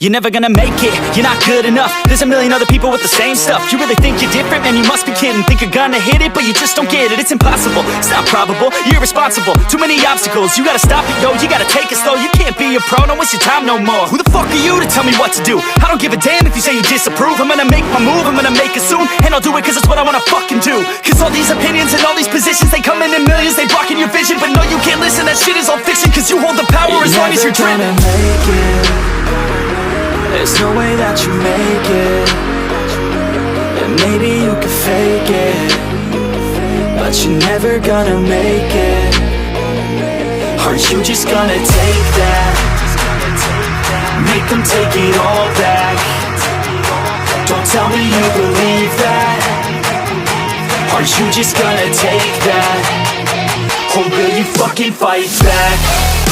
You're never gonna make it, you're not good enough. There's a million other people with the same stuff. You really think you're different? Man, you must be kidding. Think you're gonna hit it, but you just don't get it. It's impossible, it's not probable, you're irresponsible. Too many obstacles, you gotta stop it, yo. You gotta take it slow, you can't be a pro. Don't waste your time no more. Who the fuck are you to tell me what to do? I don't give a damn if you say you disapprove. I'm gonna make my move, I'm gonna make it soon. And I'll do it cause it's what I wanna fucking do. Cause all these opinions and all these positions, they come in millions, they blocking your vision. But no, you can't listen, that shit is all fiction. Cause you hold the power as long as you're dreaming. Make it. There's no way that you make it. And maybe you can fake it, but you're never gonna make it. Aren't you just gonna take that? Make them take it all back. Don't tell me you believe that. Aren't you just gonna take that? Or will you fucking fight back?